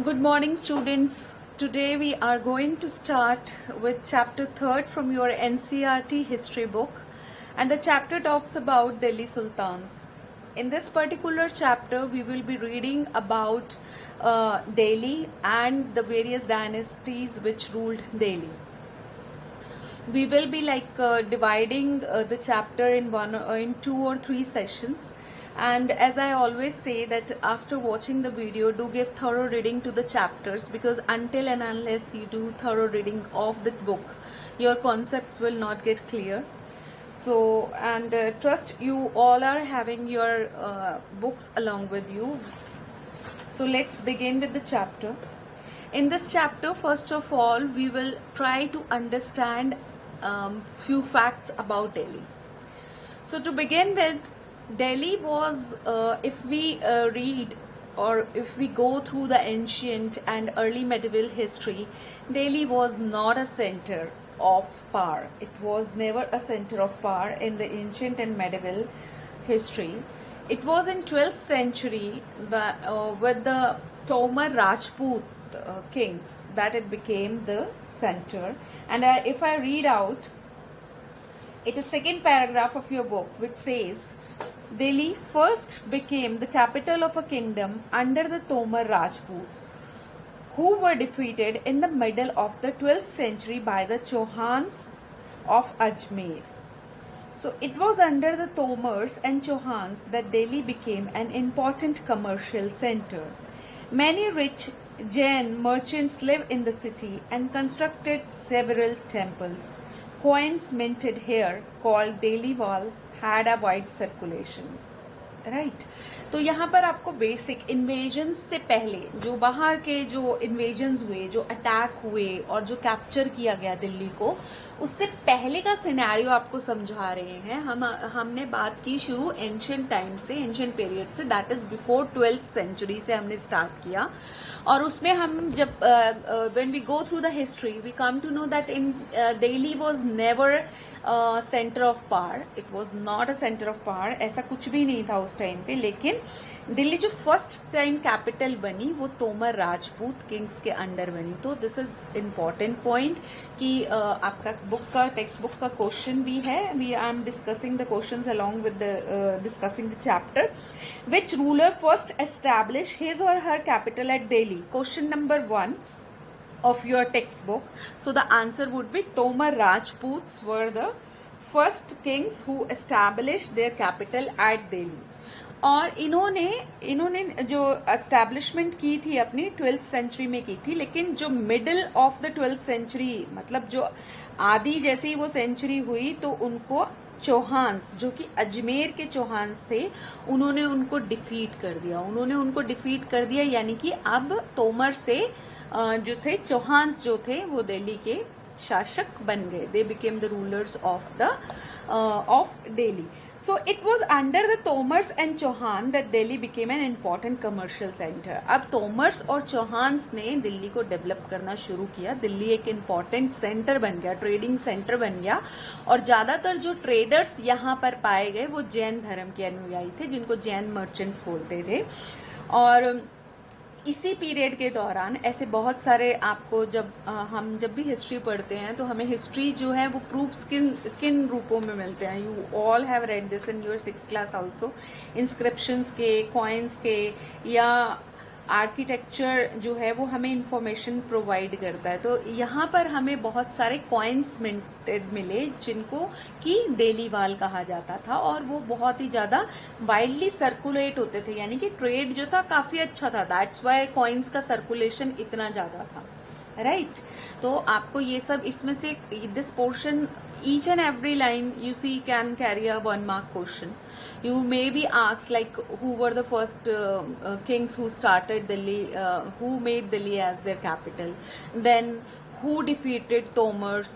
Good morning, students. Today we are going to start with chapter 3rd from your NCERT history book, and the chapter talks about Delhi Sultans. In this particular chapter, we will be reading about Delhi and the various dynasties which ruled Delhi. We will be dividing the chapter in 2 or 3 sessions, and as I always say that after watching the video, do give thorough reading to the chapters, because until and unless you do thorough reading of the book, your concepts will not get clear. So, and trust you all are having your books along with you. So let's begin with the chapter. In this chapter, first of all, we will try to understand few facts about Delhi. So to begin with, Delhi was, if we read or if we go through the ancient and early medieval history, Delhi was not a center of power. It was never a center of power in the ancient and medieval history. It was in 12th century with the Tomar Rajput kings that it became the center. And if I read out, it is second paragraph of your book, which says, Delhi first became the capital of a kingdom under the Tomar Rajputs, who were defeated in the middle of the 12th century by the Chauhans of Ajmer. So it was under the Tomars and Chauhans that Delhi became an important commercial center. Many rich Jain merchants lived in the city and constructed several temples. Coins minted here, called Delhiwal, had a wide circulation. Right तो यहाँ पर आपको basic invasion से पहले जो बाहर के जो इन्वेजन्स हुए, जो अटैक हुए और जो कैप्चर किया गया दिल्ली को, उससे पहले का सिनेरियो आपको समझा रहे हैं. हमने बात की शुरू एंशियंट टाइम से, एंशियंट पीरियड से, that is before 12th century से हमने स्टार्ट किया. और उसमें हम जब when we go through the history, we come to know that in Delhi was never centre of power. It was not a centre of power. ऐसा कुछ भी नहीं था उस टाइम पे. लेकिन दिल्ली जो फर्स्ट टाइम कैपिटल बनी वो तोमर राजपूत किंग्स के अंडर बनी. तो दिस इज इम्पॉर्टेंट पॉइंट कि आपका बुक का टेक्स्ट बुक का क्वेश्चन भी है. We I am discussing the questions along with discussing the chapter. Which ruler first establish his और her capital at Delhi? Question number 1 of your textbook. So the answer would be Tomar Rajputs were the first kings who established their capital at Delhi. और इन्होंने जो establishment की थी अपनी 12th century में की थी. लेकिन जो middle of the 12th century, मतलब जो आधी जैसे ही वो सेंचुरी हुई, तो उनको चौहान्स, जो कि अजमेर के चौहान्स थे, उन्होंने उनको डिफीट कर दिया. यानी कि अब तोमर से जो थे, चौहान्स जो थे, वो दिल्ली के शासक बन गए. They became the rulers of Delhi. So it was under the Tomars and Chauhan that Delhi became an important commercial centre. अब तोमर्स और चौहान्स ने दिल्ली को डेवलप करना शुरू किया. दिल्ली एक इम्पॉर्टेंट सेंटर बन गया, ट्रेडिंग सेंटर बन गया. और ज्यादातर जो ट्रेडर्स यहाँ पर पाए गए वो जैन धर्म के अनुयायी थे, जिनको जैन मर्चेंट्स बोलते थे. और इसी पीरियड के दौरान ऐसे बहुत सारे आपको हम जब भी हिस्ट्री पढ़ते हैं तो हमें हिस्ट्री जो है वो प्रूफ्स किन रूपों में मिलते हैं. You all have read this in your 6th class also. Inscriptions के, कॉइन्स के, या आर्किटेक्चर जो है वो हमें इंफॉर्मेशन प्रोवाइड करता है. तो यहाँ पर हमें बहुत सारे कॉइन्स मिंटेड मिले, जिनको कि देलीवाल कहा जाता था. और वो बहुत ही ज्यादा वाइडली सर्कुलेट होते थे. यानी कि ट्रेड जो था काफी अच्छा था. दैट्स वाई कॉइन्स का सर्कुलेशन इतना ज्यादा था. राइट तो आपको ये सब इसमें से this portion, each and every line you see can carry a 1 mark question. You may be asked like who were the first kings who started Delhi, who made Delhi as their capital, then who defeated Tomars,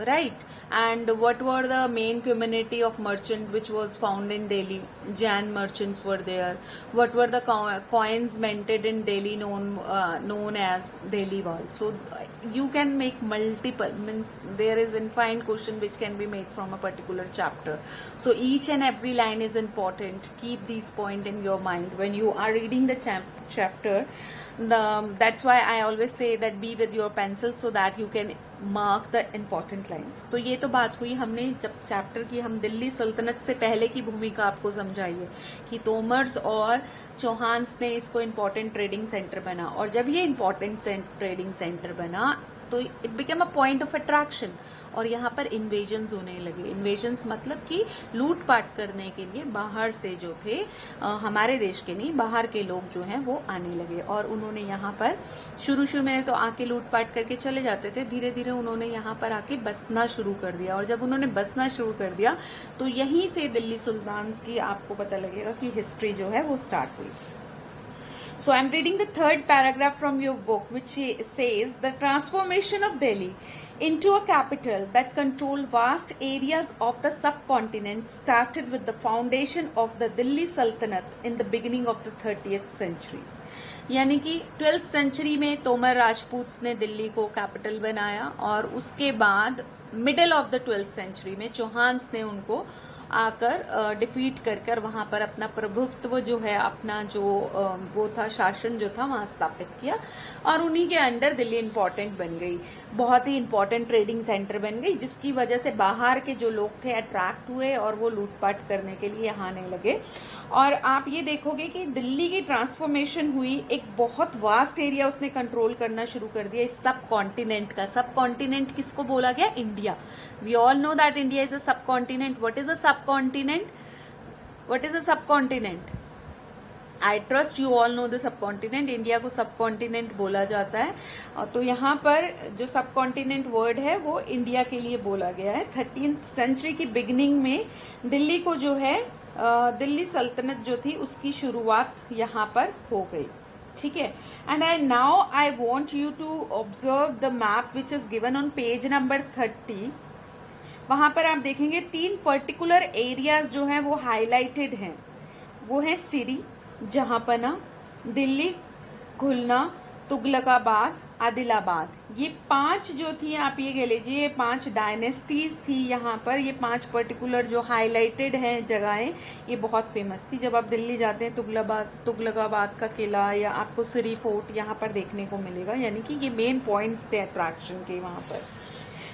right? And what were the main community of merchant which was found in Delhi? Jain merchants were there. What were the coins minted in Delhi known as Delhi wall? So you can make multiple, means there is infinite question which can be made from a particular chapter. So each and every line is important. Keep these point in your mind when you are reading the chapter. That's why I always say that be with your pencil so that you can mark the important lines. तो ये तो बात हुई हमने जब chapter की हम दिल्ली सल्तनत से पहले की भूमिका आपको समझाई है कि तोमर्स और चौहान्स ने इसको इम्पोर्टेंट ट्रेडिंग सेंटर बना, और जब ये इम्पोर्टेंट ट्रेडिंग सेंटर बना तो it become a point of attraction, और यहाँ पर इन्वेजन्स होने लगे. इन्वेजन्स मतलब कि लूटपाट करने के लिए बाहर से जो थे, हमारे देश के नहीं बाहर के लोग जो हैं वो आने लगे, और उन्होंने यहाँ पर शुरू में तो आके लूटपाट करके चले जाते थे. धीरे धीरे उन्होंने यहाँ पर आके बसना शुरू कर दिया, और जब उन्होंने बसना शुरू कर दिया तो यहीं से दिल्ली सुल्तान्स की आपको पता लगेगा कि हिस्ट्री जो है वो स्टार्ट हुई. So I'm reading the third paragraph from your book, which says the transformation of Delhi into a capital that controlled vast areas of the subcontinent started with the foundation of the Delhi Sultanate in the beginning of the 30th century. यानी कि 12th century में तोमर राजपूत्स ने दिल्ली को capital बनाया, और उसके बाद middle of the 12th century में चौहान्स ने उनको आकर डिफीट कर वहां पर अपना प्रभुत्व जो है, अपना जो वो था शासन जो था वहां स्थापित किया, और उन्हीं के अंडर दिल्ली इंपॉर्टेंट बन गई, बहुत ही इंपॉर्टेंट ट्रेडिंग सेंटर बन गई, जिसकी वजह से बाहर के जो लोग थे अट्रैक्ट हुए और वो लूटपाट करने के लिए यहाँ आने लगे. और आप ये देखोगे कि दिल्ली की ट्रांसफॉर्मेशन हुई, एक बहुत वास्ट एरिया उसने कंट्रोल करना शुरू कर दिया इस सब कॉन्टिनेंट का. सब कॉन्टिनेंट किसको बोला गया? India. We all know that India is a subcontinent. What is a subcontinent? What is a सब continent? I trust you all know the sub continent. India को सब कॉन्टिनेंट बोला जाता है. तो यहाँ पर जो सब कॉन्टिनेंट वर्ड है वो इंडिया के लिए बोला गया है. 13th सेंचुरी की बिगिनिंग में दिल्ली को जो है दिल्ली सल्तनत जो थी उसकी शुरुआत यहाँ पर हो गई. ठीक है. And now I want you to observe the map which is given on page number 30. वहां पर आप देखेंगे 3 पर्टिकुलर एरियाज जो हैं वो हाईलाइटेड हैं. वो है सिरी, जहांपना, दिल्ली, खुलना, तुगलकाबाद, आदिलाबाद. ये 5 जो थी, आप ये कह लीजिए, ये 5 डायनेस्टीज थी यहाँ पर. ये 5 पर्टिकुलर जो हाईलाइटेड हैं जगहें, ये बहुत फेमस थी. जब आप दिल्ली जाते हैं तुगलकाबाद का किला या आपको सिरी फोर्ट यहाँ पर देखने को मिलेगा, यानी कि ये मेन पॉइंट्स थे अट्रैक्शन के वहां पर.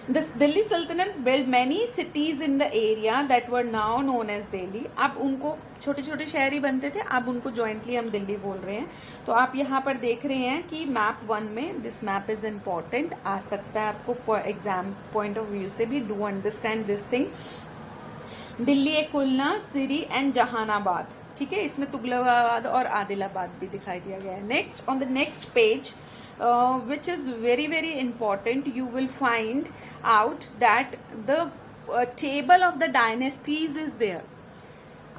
This Delhi Sultanate built many cities in the area that were now known as Delhi. अब उनको छोटे छोटे शहर ही बनते थे, अब उनको जॉइंटली हम दिल्ली बोल रहे हैं. तो आप यहाँ पर देख रहे हैं कि मैप 1 में, दिस मैप इज इम्पोर्टेंट, आ सकता है आपको एग्जाम पॉइंट ऑफ व्यू से भी. Do understand this thing. Delhi, Khulna, Siri and Jahanabad. ठीक है. इसमें तुगलकाबाद और आदिलाबाद भी दिखाई दिया गया है. Next, on the next page, which is very very important, you will find out that the table of the dynasties is there.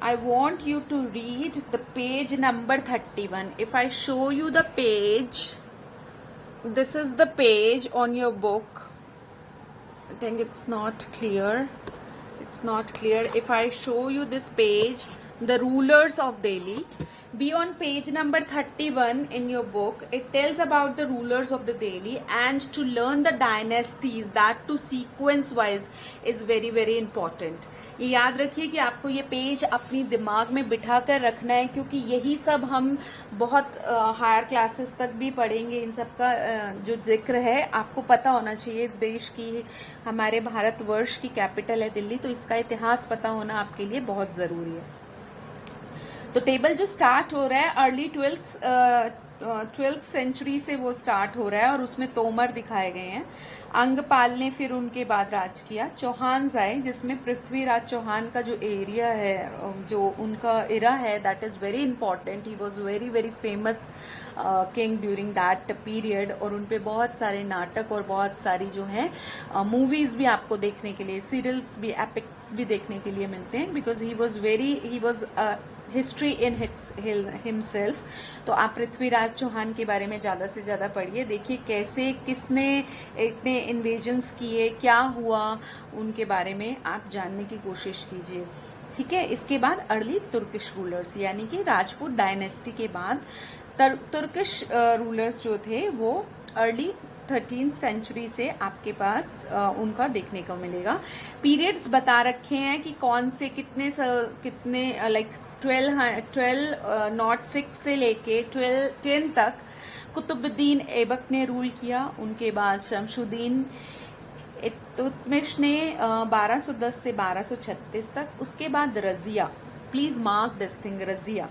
I want you to read the page number 31. If I show you the page, this is the page on your book. I think it's not clear. It's not clear. If I show you this page, the rulers of Delhi, be on page number 31 in your book. It tells about the rulers of the Delhi, and to learn the dynasties, that to sequence wise is very very important. ये याद रखिए कि आपको ये page अपनी दिमाग में बिठा कर रखना है, क्योंकि यही सब हम बहुत हायर क्लासेस तक भी पढ़ेंगे. इन सब का जो जिक्र है आपको पता होना चाहिए. देश की, हमारे भारतवर्ष की कैपिटल है दिल्ली, तो इसका इतिहास पता होना आपके लिए बहुत जरूरी है. तो टेबल जो स्टार्ट हो रहा है अर्ली 12th सेंचुरी से वो स्टार्ट हो रहा है, और उसमें तोमर दिखाए गए हैं. अंगपाल ने फिर उनके बाद राज किया. चौहान्स आए, जिसमें पृथ्वीराज चौहान का जो एरिया है, जो उनका इरा है, that is very important. He was very very famous king during that period, और उनपे बहुत सारे नाटक और बहुत सारी जो है मूवीज भी आपको देखने के लिए, सीरियल्स भी, एपिक्स भी देखने के लिए मिलते हैं. Because he was history in himself. तो आप पृथ्वीराज चौहान के बारे में ज़्यादा से ज़्यादा पढ़िए, देखिए कैसे किसने इतने इन्वेजन्स किए, क्या हुआ, उनके बारे में आप जानने की कोशिश कीजिए। ठीक है। इसके बाद अर्ली तुर्किश रूलर्स, यानी कि राजपूत डायनेस्टी के बाद तुर्किश रूलर्स जो थे वो अर्ली 13th सेंचुरी से आपके पास उनका देखने को मिलेगा। पीरियड्स बता रखे हैं कि कौन से कितने लाइक 1206 से लेके 1210 तक कुतुबुद्दीन ऐबक ने रूल किया। उनके बाद शमशुद्दीन इल्तुतमिश ने 1210 से 1236 तक। उसके बाद Razia, please mark this thing, Razia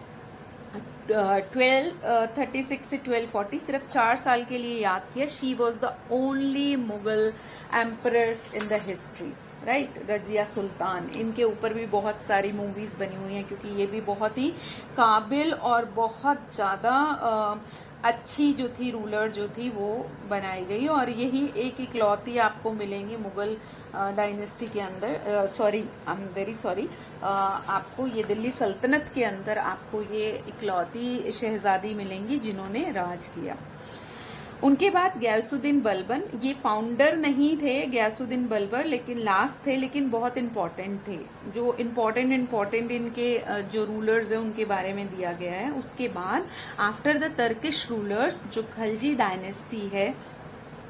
1236 से 1240, सिर्फ 4 साल के लिए याद किया। She was the only Mughal emperors in the history, right. Razia Sultan, इनके ऊपर भी बहुत सारी मूवीज बनी हुई हैं, क्योंकि ये भी बहुत ही काबिल और बहुत ज़्यादा अच्छी जो थी रूलर जो थी वो बनाई गई। और यही एक इकलौती आपको मिलेंगी मुगल डायनेस्टी के अंदर, sorry I am very sorry, आपको ये दिल्ली सल्तनत के अंदर आपको ये इकलौती शहजादी मिलेंगी जिन्होंने राज किया। उनके बाद गयासुद्दीन बलबन, ये फाउंडर नहीं थे गयासुद्दीन बलबन, लेकिन लास्ट थे, लेकिन बहुत इंपॉर्टेंट थे। जो इम्पोर्टेंट इनके जो रूलर्स हैं उनके बारे में दिया गया है। उसके बाद आफ्टर द टर्किश रूलर्स जो खलजी डायनेस्टी है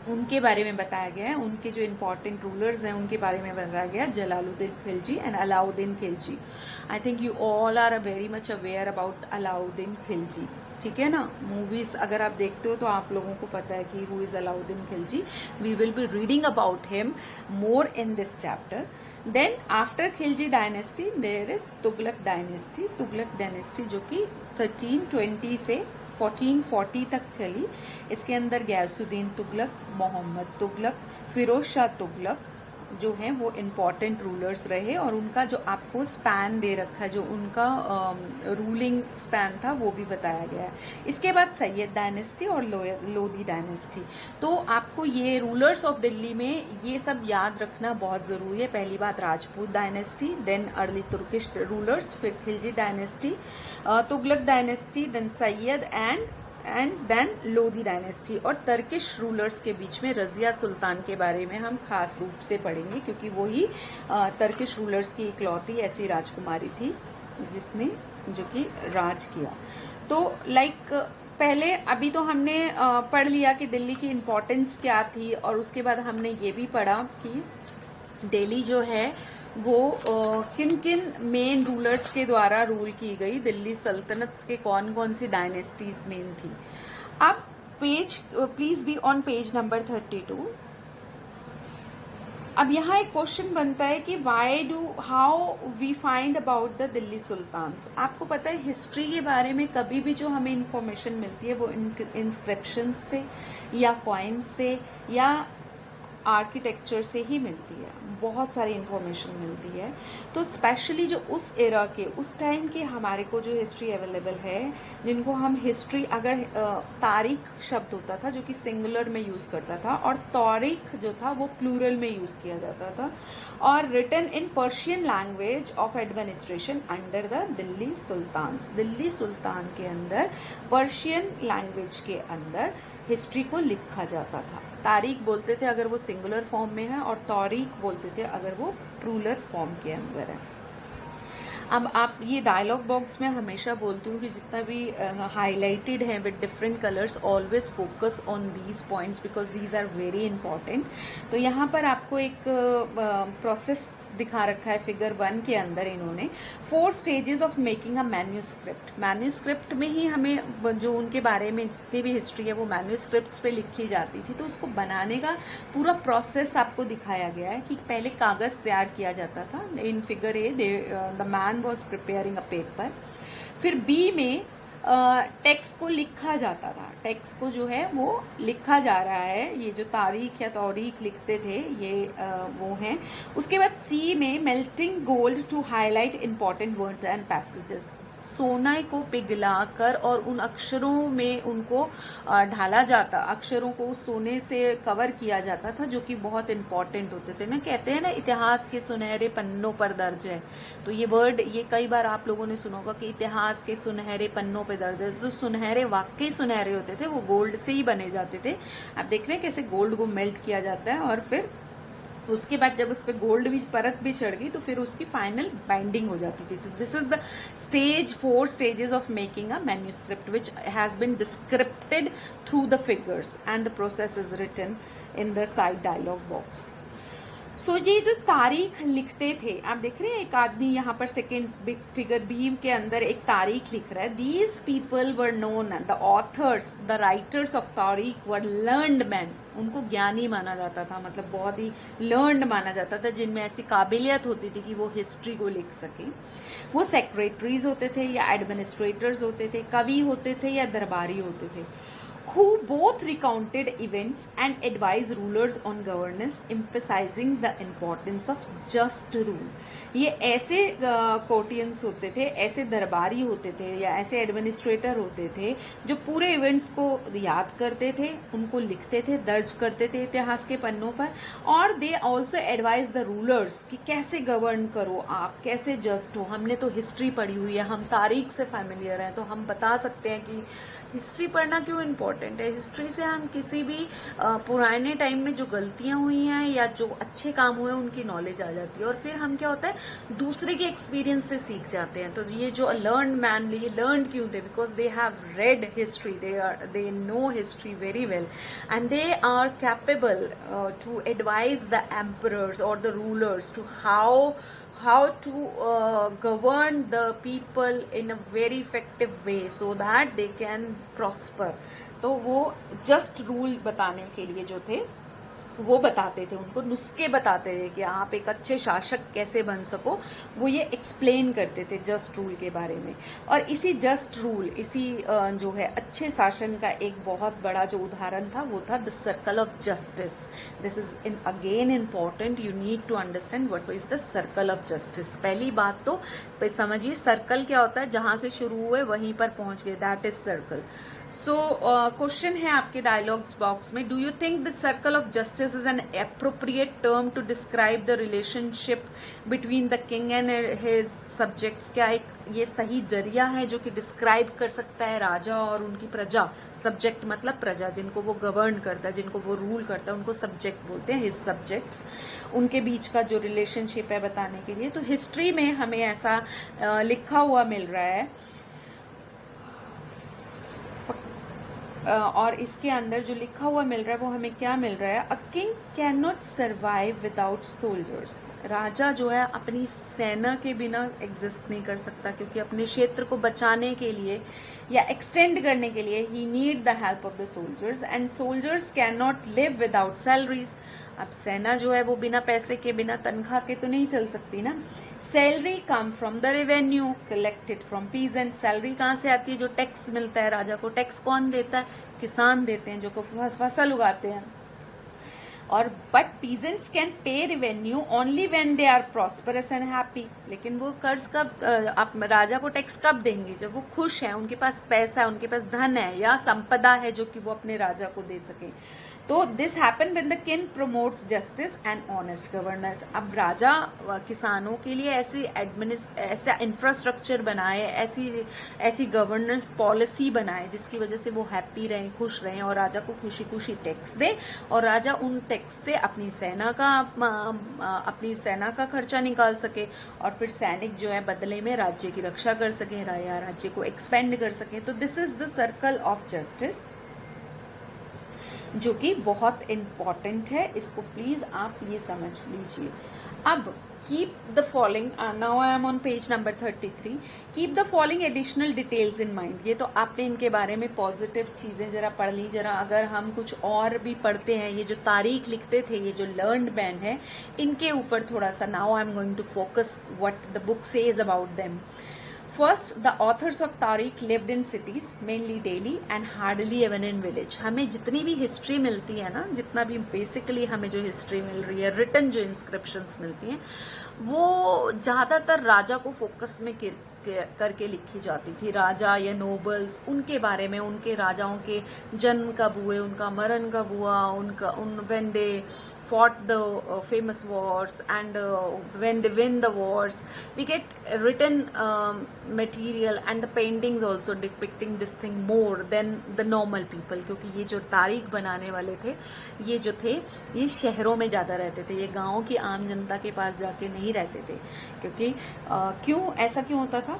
उनके बारे में बताया गया है। उनके जो इम्पोर्टेंट रूलर्स हैं उनके बारे में बताया गया, Jalaluddin Khilji and Alauddin Khilji. I think you all are very much aware about Alauddin Khilji, ठीक है ना। मूवीज अगर आप देखते हो तो आप लोगों को पता है कि who is Alauddin Khilji. We will be reading about him more in this chapter. Then after Khilji dynasty there is Tughlaq dynasty. Tughlaq dynasty जो कि 1320 से 1440 तक चली। इसके अंदर गयासुद्दीन तुगलक, मोहम्मद तुगलक, फिरोज शाह तुगलक जो हैं वो इम्पॉर्टेंट रूलर्स रहे। और उनका जो आपको स्पैन दे रखा है, जो उनका रूलिंग स्पैन था वो भी बताया गया है। इसके बाद सैयद डायनेस्टी और लोधी डायनेस्टी। तो आपको ये रूलर्स ऑफ दिल्ली में ये सब याद रखना बहुत जरूरी है। पहली बात Rajput dynasty, then early Turkish rulers, फिर Khilji dynasty, Tughlaq dynasty, then Sayyid and then Lodi dynasty. और टर्किश रूलर्स के बीच में रजिया सुल्तान के बारे में हम खास रूप से पढ़ेंगे, क्योंकि वो ही टर्किश रूलर्स की इकलौती ऐसी राजकुमारी थी जिसने जो कि राज किया। तो लाइक पहले अभी तो हमने पढ़ लिया कि दिल्ली की इम्पोर्टेंस क्या थी, और उसके बाद हमने ये भी पढ़ा कि दिल्ली जो है वो किन किन मेन रूलर्स के द्वारा रूल की गई, दिल्ली सल्तनत के कौन कौन सी डायनेस्टीज मेन थी। अब page please be on page number 32। अब यहाँ एक क्वेश्चन बनता है कि how we find about the Delhi sultans. आपको पता है हिस्ट्री के बारे में कभी भी जो हमें इंफॉर्मेशन मिलती है वो इंस्क्रिप्शन से या कॉइन्स से या आर्किटेक्चर से ही मिलती है। बहुत सारी इंफॉर्मेशन मिलती है। तो स्पेशली जो उस एरा के, उस टाइम के हमारे को जो हिस्ट्री अवेलेबल है, जिनको हम हिस्ट्री, अगर तारीख शब्द होता था जो कि सिंगुलर में यूज करता था, और तौरीख जो था वो प्लूरल में यूज किया जाता था, और written in Persian language of administration under the Delhi sultans. Delhi Sultan के अंदर पर्शियन लैंग्वेज के अंदर हिस्ट्री को लिखा जाता था। तारीख बोलते थे अगर वो सिंगुलर फॉर्म में है, और तौरीख बोलते थे अगर वो प्लूरल फॉर्म के अंदर है। अब आप ये डायलॉग बॉक्स में हमेशा बोलती हूँ कि जितना भी हाईलाइटेड है with different colours, always focus on these points because these are very important. तो यहाँ पर आपको एक प्रोसेस दिखा रखा है फिगर 1 के अंदर। इन्होंने 4 stages of making a manuscript. Manuscript में ही हमें जो उनके बारे में जितनी भी हिस्ट्री है वो मैन्यूस्क्रिप्ट्स पे लिखी जाती थी। तो उसको बनाने का पूरा प्रोसेस आपको दिखाया गया है कि पहले कागज तैयार किया जाता था। In figure A the man was preparing a paper. फिर बी में टेक्स्ट को लिखा जाता था। टेक्स्ट को जो है वो लिखा जा रहा है, ये जो तारीख या तौरीख लिखते थे ये वो हैं। उसके बाद सी में melting gold to highlight important words and passages. सोने को पिघलाकर और उन अक्षरों में उनको ढाला जाता, अक्षरों को उस सोने से कवर किया जाता था, जो कि बहुत इंपॉर्टेंट होते थे ना। कहते हैं ना, इतिहास के सुनहरे पन्नों पर दर्ज है। तो ये वर्ड, ये कई बार आप लोगों ने सुना होगा कि इतिहास के सुनहरे पन्नों पर दर्ज है। तो सुनहरे वाकई सुनहरे होते थे, वो गोल्ड से ही बने जाते थे। आप देख रहे हैं कैसे गोल्ड को मेल्ट किया जाता है, और फिर उसके बाद जब उस पर गोल्ड भी परत भी चढ़ गई तो फिर उसकी फाइनल बाइंडिंग हो जाती थी। तो this is the stage, 4 stages of making a manuscript which has been descripted through the figures and the process is written in the side dialog box. So ये जो तारीख लिखते थे, आप देख रहे हैं एक आदमी यहाँ पर सेकेंड फिगर बी के अंदर एक तारीख लिख रहा है। These people were known, the author's, the writers of तारीख वर लर्नड मैन। उनको ज्ञानी माना जाता था, मतलब बहुत ही लर्नड माना जाता था, जिनमें ऐसी काबिलियत होती थी कि वो हिस्ट्री को लिख सके। वो सेक्रेटरीज होते थे या एडमिनिस्ट्रेटर्स होते थे, कवि होते थे या दरबारी होते थे, who both recounted events and advised rulers on governance, emphasizing the importance of just rule. ये ऐसे कोर्टियंस होते थे, ऐसे दरबारी होते थे या ऐसे एडमिनिस्ट्रेटर होते थे जो पूरे इवेंट्स को याद करते थे, उनको लिखते थे, दर्ज करते थे इतिहास के पन्नों पर, और they also advise the rulers कि कैसे गवर्न करो आप, कैसे जस्ट हो। हमने तो हिस्ट्री पढ़ी हुई है, हम तारीख से फैमिलियर हैं, तो हम बता सकते हैं कि हिस्ट्री पढ़ना क्यों इम्पोर्टेंट है। हिस्ट्री से हम किसी भी पुराने टाइम में जो गलतियां हुई हैं या जो अच्छे काम हुए उनकी नॉलेज आ जाती है, और फिर हम क्या होता है दूसरे के एक्सपीरियंस से सीख जाते हैं। तो ये जो लर्न मैन, ये लर्न क्यों थे? Because they have read history, they know history very well, and they are capable to advise the emperors और the rulers to how to govern the people in a very effective way so that they can prosper. तो वो just rule बताने के लिए जो थे वो बताते थे, उनको नुस्खे बताते थे कि आप एक अच्छे शासक कैसे बन सको, वो ये एक्सप्लेन करते थे जस्ट रूल के बारे में। और इसी जस्ट रूल, इसी जो है अच्छे शासन का एक बहुत बड़ा जो उदाहरण था वो था the circle of justice. This is in again important, you need to understand what is the circle of justice. पहली बात तो समझिए सर्कल क्या होता है, जहां से शुरू हुए वहीं पर पहुंच गए, that is circle. So question है आपके डायलॉग्स बॉक्स में, do you think the circle of justice is an appropriate term to describe the relationship between the king and his subjects? क्या एक ये सही जरिया है जो कि डिस्क्राइब कर सकता है राजा और उनकी प्रजा? सब्जेक्ट मतलब प्रजा, जिनको वो गवर्न करता है, जिनको वो रूल करता है, उनको सब्जेक्ट बोलते हैं, हिज सब्जेक्ट्स। उनके बीच का जो रिलेशनशिप है बताने के लिए। तो हिस्ट्री में हमें ऐसा लिखा हुआ मिल रहा है, और इसके अंदर जो लिखा हुआ मिल रहा है वो हमें क्या मिल रहा है? A king can not survive without soldiers. राजा जो है अपनी सेना के बिना एग्जिस्ट नहीं कर सकता, क्योंकि अपने क्षेत्र को बचाने के लिए या एक्सटेंड करने के लिए he need the help of the soldiers, and soldiers can not live without salaries. अब सेना जो है वो बिना पैसे के, बिना तनख्वाह के तो नहीं चल सकती ना। Salary come from the revenue collected from peasant. Salary कहाँ से आती है? जो टैक्स मिलता है राजा को। टैक्स कौन देता है? किसान देते हैं, जो फसल उगाते हैं। और but peasants can pay revenue only when they are prosperous and happy. लेकिन वो कर्ज कब, आप राजा को टैक्स कब देंगे? जब वो खुश है, उनके पास पैसा है, उनके पास धन है या संपदा है जो कि वो अपने राजा को दे सके। तो this happen when the king promotes justice and honest governance. अब राजा किसानों के लिए ऐसा इंफ्रास्ट्रक्चर बनाए, ऐसी गवर्नेंस पॉलिसी बनाए जिसकी वजह से वो हैप्पी रहें, खुश रहें, और राजा को खुशी खुशी टैक्स दे, और राजा उन टैक्स से अपनी सेना का खर्चा निकाल सके, और फिर सैनिक जो है बदले में राज्य की रक्षा कर सके या राज्य को एक्सपेंड कर सके। तो this is the circle of justice, जो कि बहुत इंपॉर्टेंट है। इसको प्लीज आप ये समझ लीजिए। अब keep the following, now I M on page number 33। Keep the following additional details in mind. ये तो आपने इनके बारे में पॉजिटिव चीजें जरा पढ़ ली। जरा अगर हम कुछ और भी पढ़ते हैं, ये जो तारीख लिखते थे, ये जो लर्नड मैन है, इनके ऊपर थोड़ा सा now I am going to focus what the book says about them. First, the authors of Tariq lived in cities, mainly Delhi, and hardly even in village. हमें जितनी भी हिस्ट्री मिलती है ना, जितना भी बेसिकली हमें जो हिस्ट्री मिल रही है, रिटन जो इंस्क्रिप्शंस मिलती हैं, वो ज़्यादातर राजा को फोकस में करके लिखी जाती थी। राजा या नोबल्स, उनके बारे में, उनके राजाओं के जन्म कब हुए, उनका मरण कब हुआ, when they fought the famous wars and when they win the wars, we get written material and the paintings also depicting this thing more than the normal people, क्योंकि ये जो तारीख बनाने वाले थे, ये जो थे, ये शहरों में ज़्यादा रहते थे, ये गाँव की आम जनता के पास जाके नहीं रहते थे। क्योंकि क्यों ऐसा क्यों होता था?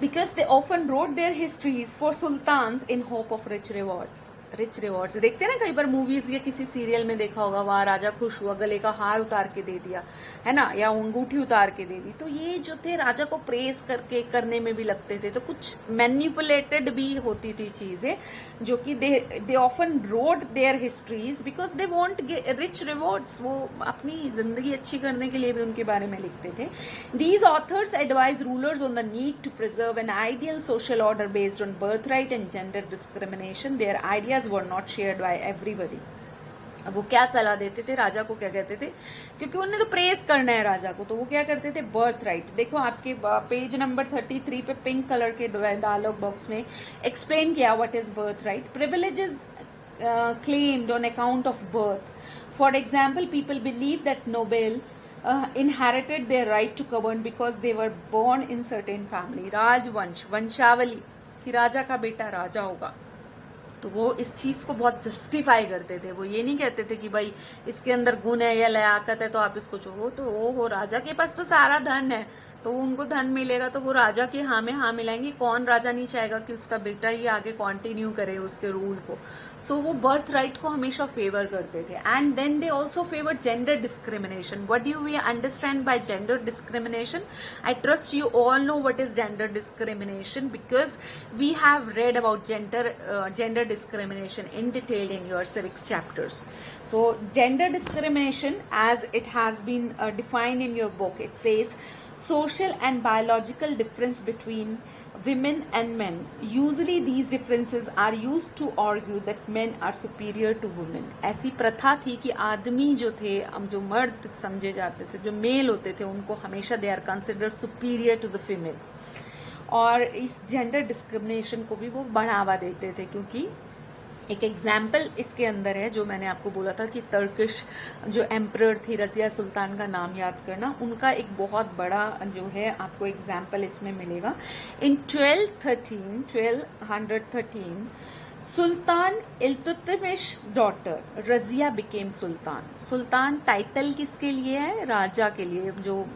Because they often wrote their histories for sultans in hope of rich rewards. देखते हैं ना कई बार मूवीज या किसी सीरियल में देखा होगा, वहां राजा खुश हुआ, गले का हार उतार के दे दिया, है ना, या अंगूठी उतार के दे दी। तो ये जो थे राजा को प्रेस करने में भी लगते थे, तो कुछ मैनिपुलेटेड भी होती थी चीजें, जो कि they often wrote their histories because they want rich rewards. वो अपनी जिंदगी अच्छी करने के लिए भी उनके बारे में लिखते थे। These authors advise rulers on the need to preserve an ideal social order based on birthright and gender discrimination. Their ideas were not shared by everybody. अब वो क्या सलाह देते थे राजा को? क्या कहते थे? क्योंकि उन्हें तो प्रेस करना है राजा को, तो वो क्या करते थे? Birth right. देखो आपके पेज नंबर 33 पे पिंक कलर के डायलॉग बॉक्स में एक्सप्लेन किया what is birth right. Privileges claimed on account of birth. For example, people believe that noble inherited their right to govern because they were born in certain family. राजवंश, वंशावली, कि राजा का बेटा राजा होगा, तो वो इस चीज को बहुत जस्टिफाई करते थे। वो ये नहीं कहते थे कि भाई इसके अंदर गुण है या लयाकत है तो आप इसको छोड़ो, तो वो राजा के पास तो सारा धन है, तो उनको धन मिलेगा, तो वो राजा के हाँ में हाँ मिलाएंगे। कौन राजा नहीं चाहेगा कि उसका बेटा ही आगे कंटिन्यू करे उसके रूल को? सो वो बर्थ राइट को हमेशा फेवर करते थे। And then they also favour gender discrimination. What do we understand by gender discrimination? I trust you all know what is gender discrimination because we have read about gender discrimination in detail in your civics chapters. So gender discrimination, as it has been defined in your book, it says social and biological difference between women and men. Usually these differences are used to argue that men are superior to women. ऐसी प्रथा थी कि आदमी जो थे, जो मर्द समझे जाते थे, जो मेल होते थे, उनको हमेशा they are considered superior to the female. और इस जेंडर डिस्क्रिमिनेशन को भी वो बढ़ावा देते थे, क्योंकि एक एग्जाम्पल इसके अंदर है जो मैंने आपको बोला था कि टर्किश जो एम्परर थी रजिया सुल्तान का नाम याद करना, उनका एक बहुत बड़ा जो है आपको एग्जाम्पल इसमें मिलेगा। इन 1213 सुल्तान इल्तुतमिश डॉटर रजिया बिकेम सुल्तान। सुल्तान टाइटल किसके लिए है? राजा के लिए। जो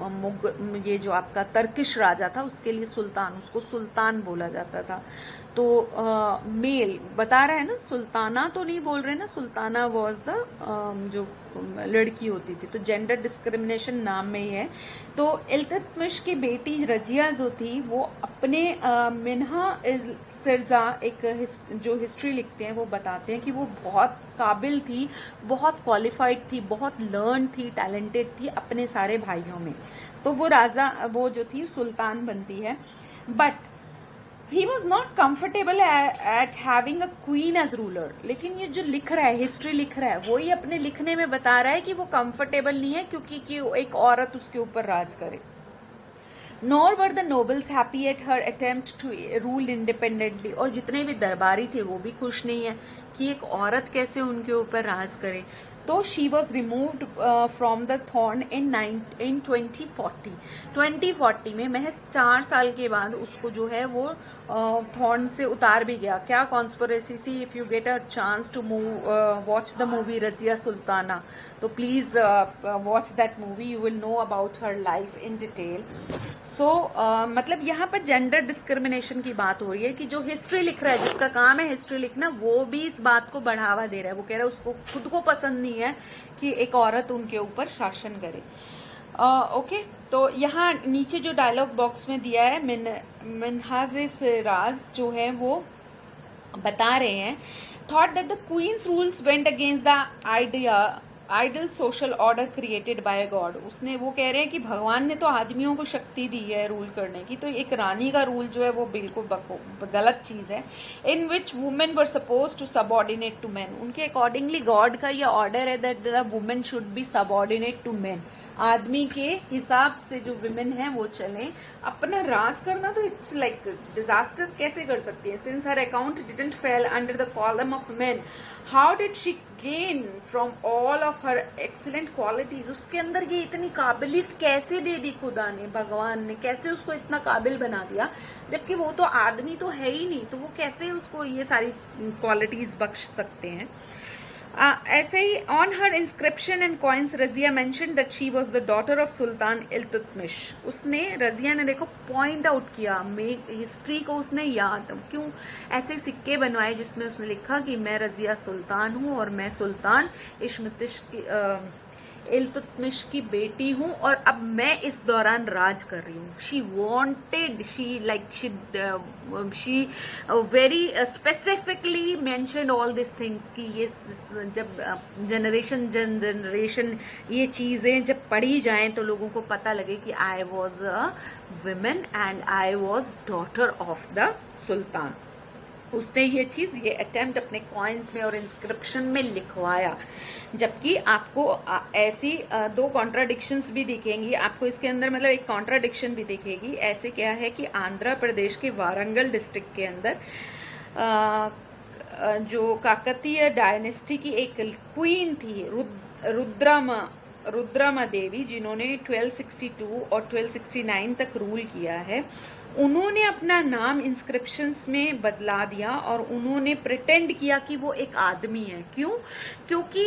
ये जो आपका टर्किश राजा था उसके लिए सुल्तान, उसको सुल्तान बोला जाता था। तो मेल बता रहा है ना, सुल्ताना तो नहीं बोल रहे ना, सुल्ताना वॉज द जो लड़की होती थी, तो जेंडर डिस्क्रिमिनेशन नाम में ही है। तो इल्तुतमिश की बेटी रजिया जो थी वो अपने मिन्हा सिरजा एक जो हिस्ट्री लिखते हैं वो बताते हैं कि वो बहुत काबिल थी, बहुत क्वालिफाइड थी, बहुत लर्न थी, टैलेंटेड थी अपने सारे भाइयों में। तो वो राजा वो जो थी सुल्तान बनती है। But he was not comfortable at having a queen as ruler. लेकिन ये जो लिख रहा है, हिस्ट्री लिख रहा है, वो ही अपने लिखने में बता रहा है कि वो कंफर्टेबल नहीं है क्योंकि कि एक औरत उसके ऊपर राज करे। Nor were the nobles happy at her attempt to rule independently. और जितने भी दरबारी थे वो भी खुश नहीं है कि एक औरत कैसे उनके ऊपर राज करे। तो she was removed from the throne in 2040 में, महज 4 साल के बाद उसको जो है वो थ्रोन से उतार भी गया। क्या कॉन्स्पिरेसी सी? If you get a chance to watch the movie Razia Sultana, तो please watch that movie, you will know about her life in detail. So मतलब यहाँ पर जेंडर डिस्क्रिमिनेशन की बात हो रही है कि जो हिस्ट्री लिख रहा है, जिसका काम है हिस्ट्री लिखना, वो भी इस बात को बढ़ावा दे रहा है। वो कह रहा है उसको खुद को पसंद नहीं है कि एक औरत उनके ऊपर शासन करे। ओके, तो यहाँ नीचे जो डायलॉग बॉक्स में दिया है, मिन्हाज जो है वो बता रहे हैं, thought that the queens rules went against the ideal social order created by God. उसने, वो कह रहे हैं कि भगवान ने तो आदमियों को शक्ति दी है रूल करने की, तो एक रानी का रूल जो है वो बिल्कुल गलत चीज है। In which women were suppose to subordinate to man. उनके अकॉर्डिंगली गॉड का ये ऑर्डर है that the women should be subordinate to man. आदमी के हिसाब से जो विमेन है वो चले। अपना राज करना तो इट्स लाइक डिजास्टर कैसे कर सकती है। Since her account didn't fail under the column of main, how did she gain from all of her excellent qualities. उसके अंदर ये इतनी काबिलियत कैसे दे दी खुदा ने, भगवान ने कैसे उसको इतना काबिल बना दिया, जबकि वो तो आदमी तो है ही नहीं, तो वो कैसे उसको ये सारी क्वालिटीज बख्श सकते हैं। ऐसे ही on her inscription and coins Razia mention that she was the daughter of Sultan Iltutmish. उसने, रजिया ने देखो पॉइंट आउट किया, हिस्ट्री को उसने याद क्यों ऐसे सिक्के बनवाए जिसमें उसने लिखा कि मैं रजिया सुल्तान हूं और मैं सुल्तान इल्तुतमिश की बेटी हूं और अब मैं इस दौरान राज कर रही हूँ। She wanted, she very specifically mentioned all this things कि ये जब जनरेशन ये चीजें जब पढ़ी जाएं तो लोगों को पता लगे कि I was a women and I was daughter of the sultan. उसने ये चीज, ये अटेम्प्ट अपने कॉइन्स में और इंस्क्रिप्शन में लिखवाया। जबकि आपको ऐसी दो कॉन्ट्राडिक्शंस भी दिखेंगी आपको इसके अंदर, मतलब एक कॉन्ट्राडिक्शन भी दिखेगी। ऐसे क्या है कि आंध्र प्रदेश के वारंगल डिस्ट्रिक्ट के अंदर जो काकतीय डायनेस्टी की एक क्वीन थी रुद्रमा देवी, जिन्होंने 1262 और 1269 तक रूल किया है, उन्होंने अपना नाम इंस्क्रिप्शंस में बदला दिया और उन्होंने प्रिटेंड किया कि वो एक आदमी है। क्यों? क्योंकि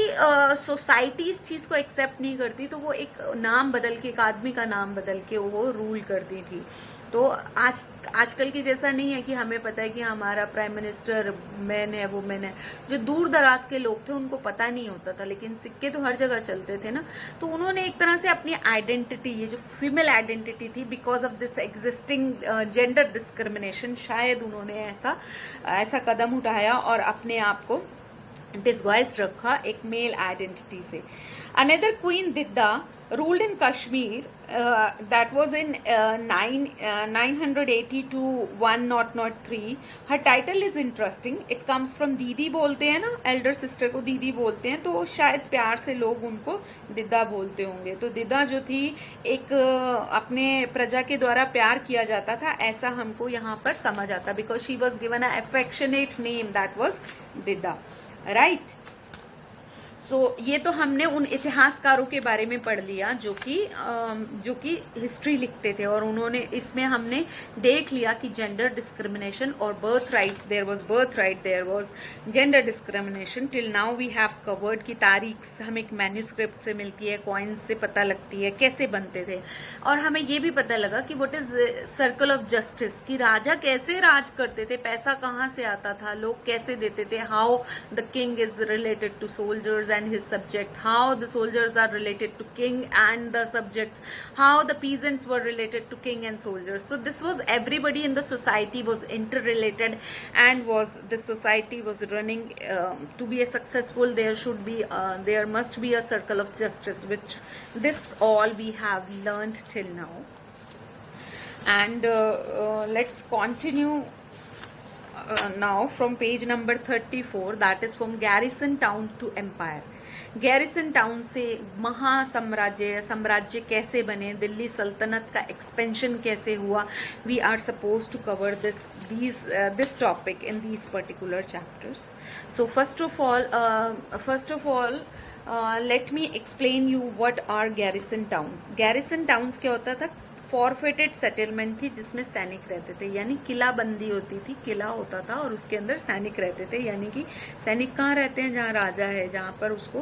सोसाइटी इस चीज को एक्सेप्ट नहीं करती, तो वो एक नाम बदल के, एक आदमी का नाम बदल के वो रूल करती थी। तो आजकल की जैसा नहीं है कि हमें पता है कि हमारा प्राइम मिनिस्टर मैन है, वो मैन है। जो दूर दराज के लोग थे उनको पता नहीं होता था, लेकिन सिक्के तो हर जगह चलते थे ना। तो उन्होंने एक तरह से अपनी आइडेंटिटी, ये जो फीमेल आइडेंटिटी थी, because of this existing gender discrimination, शायद उन्होंने ऐसा कदम उठाया और अपने आप को डिस्गाइज रखा एक मेल आइडेंटिटी से। Another queen Didda ruled in Kashmir, that was in 980 to 1003. Her title is interesting. It comes from दीदी बोलते हैं ना, एल्डर सिस्टर को दीदी बोलते हैं, तो शायद प्यार से लोग उनको दिद्दा बोलते होंगे। तो दिद्दा जो थी, एक अपने प्रजा के द्वारा प्यार किया जाता था, ऐसा हमको यहाँ पर समझ आता, because she was given a affectionate name that was Didda, right. So ये तो हमने उन इतिहासकारों के बारे में पढ़ लिया जो कि हिस्ट्री लिखते थे, और उन्होंने, इसमें हमने देख लिया कि जेंडर डिस्क्रिमिनेशन और birthright, there was gender discrimination. Till now we have covered की तारीख हमें एक मैन्यूस्क्रिप्ट से मिलती है, कॉइन्स से पता लगती है कैसे बनते थे, और हमें ये भी पता लगा कि what is circle of justice, कि राजा कैसे राज करते थे, पैसा कहाँ से आता था, लोग कैसे देते थे, how the king is related to soldiers and his subject, how the soldiers are related to king and the subjects, how the peasants were related to king and soldiers. So this was, everybody in the society was interrelated, and the society was running to be a successful, there must be a circle of justice, which this all we have learned till now. And let's continue now from page number 34, that is from garrison town to empire. Garrison town से साम्राज्य कैसे बने, दिल्ली सल्तनत का expansion कैसे हुआ, we are suppose to cover this topic in these particular chapters. So first of all let me explain you what are garrison towns. Garrison towns क्या होता था? फॉरफिटेड सेटलमेंट थी जिसमें सैनिक रहते थे, यानी किला बंदी होती थी, किला होता था और उसके अंदर सैनिक रहते थे. यानी कि सैनिक कहाँ रहते हैं? जहाँ राजा है, जहाँ पर उसको,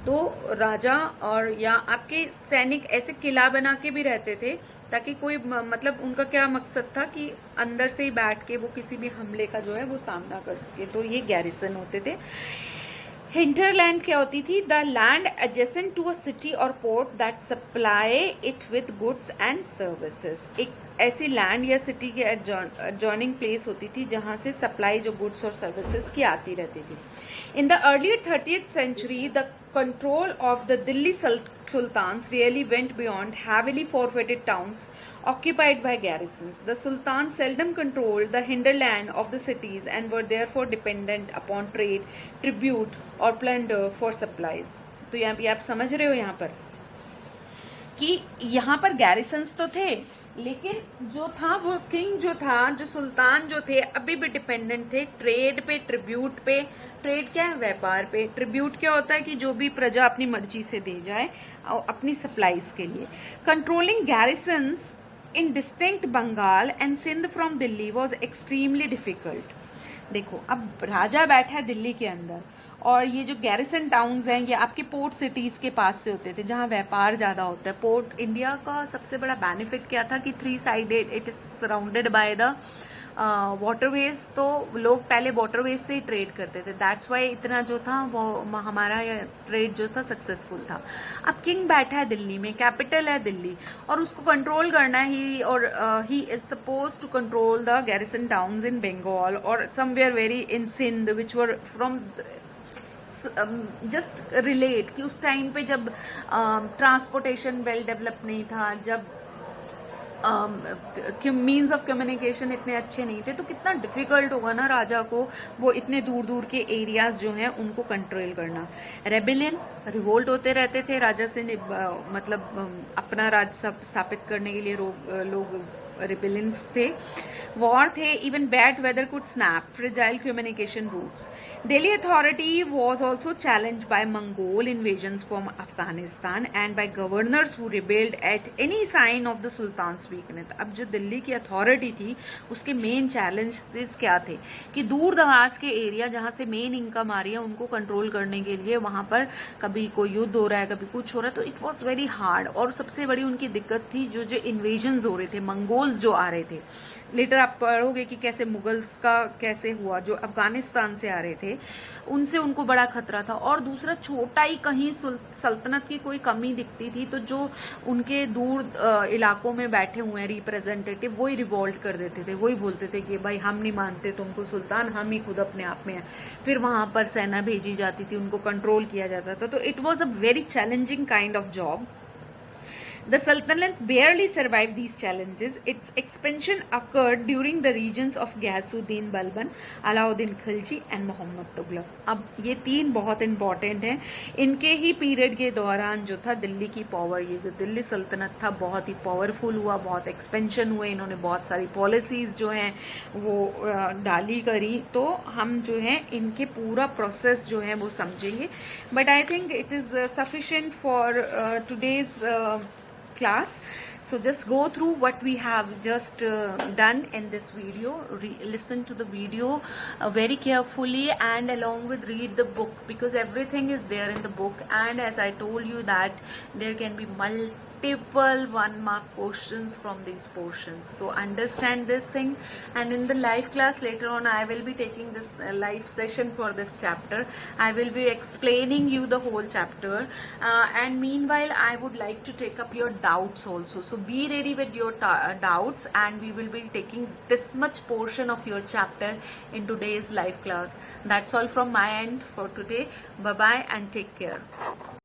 तो राजा और या आपके सैनिक ऐसे किला बना के भी रहते थे, ताकि कोई, मतलब उनका क्या मकसद था कि अंदर से ही बैठ के वो किसी भी हमले का जो है वो सामना कर सके. तो ये गैरिसन होते थे. हिंटरलैंड क्या होती थी? The land adjacent to a city और port that supply it with goods and services. एक ऐसी लैंड या सिटी के एडजॉइनिंग प्लेस होती थी जहां से सप्लाई जो गुड्स और सर्विसेज की आती रहती थी. In the early 30th century, the control of the Delhi sultans really went beyond heavily fortified towns occupied by garrisons. The sultans seldom controlled the hinterland of the cities and were therefore dependent upon trade, tribute or plunder for supplies. तो यहाँ पे आप समझ रहे हो यहाँ पर कि यहाँ पर गैरिसन्स तो थे, लेकिन जो था वो किंग जो था, जो सुल्तान जो थे, अभी भी डिपेंडेंट थे ट्रेड पे, ट्रिब्यूट पे. ट्रेड क्या है? व्यापार पे. ट्रिब्यूट क्या होता है कि जो भी प्रजा अपनी मर्जी से दे जाए अपनी सप्लाईज के लिए. Controlling garrisons in distinct Bengal and Sindh from Delhi was extremely difficult. देखो, अब राजा बैठा है दिल्ली के अंदर और ये जो गैरिसन टाउन्स हैं ये आपके पोर्ट सिटीज के पास से होते थे जहां व्यापार ज्यादा होता है. पोर्ट इंडिया का सबसे बड़ा बेनिफिट क्या था कि 3 sided it is surrounded by the waterways. तो लोग पहले वाटरवेज से ही ट्रेड करते थे. दैट्स वाई इतना जो था वो हमारा ट्रेड जो था सक्सेसफुल था. अब किंग बैठा है दिल्ली में, कैपिटल है दिल्ली, और उसको कंट्रोल करना है. He is suppose to control the garrison towns in Bengal और somewhere very in Sindh which were from just relate कि उस टाइम पे जब ट्रांसपोर्टेशन वेल डेवलप नहीं था, जब मीन्स ऑफ कम्युनिकेशन इतने अच्छे नहीं थे, तो कितना डिफिकल्ट होगा ना राजा को वो इतने दूर दूर के एरियाज जो हैं उनको कंट्रोल करना. रेबिलियन, रिवोल्ट होते रहते थे राजा से, मतलब अपना राज स्थापित करने के लिए लोग रिबेलियंस थे. वॉर थे. Even bad weather could snap fragile communication routes. Delhi authority was also challenge by Mongol invasions from Afghanistan and by governors who rebelled at any sign of the sultans weakness. अब जो दिल्ली की अथॉरिटी थी उसके main challenges क्या थे कि दूर दराज के एरिया जहां से मेन इनकम आ रही है उनको कंट्रोल करने के लिए वहां पर कभी कोई युद्ध हो रहा है, कभी कुछ हो रहा है, तो इट वॉज वेरी हार्ड. और सबसे बड़ी उनकी दिक्कत थी जो इन्वेजन्स हो रहे थे, मंगोल जो आ रहे थे. लेटर आप पढ़ोगे कि कैसे मुगल्स का कैसे हुआ, जो अफगानिस्तान से आ रहे थे उनसे उनको बड़ा खतरा था. और दूसरा, छोटा ही कहीं सल्तनत की कोई कमी दिखती थी तो जो उनके दूर इलाकों में बैठे हुए हैं रिप्रेजेंटेटिव वही रिवोल्ट कर देते थे, वही बोलते थे कि भाई हम नहीं मानते तुमको सुल्तान, हम ही खुद अपने आप में हैं. फिर वहां पर सेना भेजी जाती थी, उनको कंट्रोल किया जाता था. तो it was a very challenging kind of job. The Sultanate barely survived these challenges. Its expansion occurred during the reigns of Ghiyasuddin Balban, Alauddin Khilji and Muhammad Tughlaq. अब ये 3 बहुत इंपॉर्टेंट हैं. इनके ही पीरियड के दौरान जो था दिल्ली की पावर, ये जो दिल्ली सल्तनत था बहुत ही पावरफुल हुआ, बहुत एक्सपेंशन हुए. इन्होंने बहुत सारी पॉलिसीज जो हैं वो डाली करी. तो हम जो है इनके पूरा प्रोसेस जो है वो समझेंगे. But I think it is sufficient for today's class. So just go through what we have just done in this video. Listen to the video very carefully and along with read the book, because everything is there in the book. And as I told you that there can be multiple 1-mark questions from these portions. So understand this thing, and in the live class later on I will be taking this live session for this chapter. I will be explaining you the whole chapter, and meanwhile I would like to take up your doubts also. So be ready with your doubts, and we will be taking this much portion of your chapter in today's live class. That's all from my end for today. Bye bye and take care.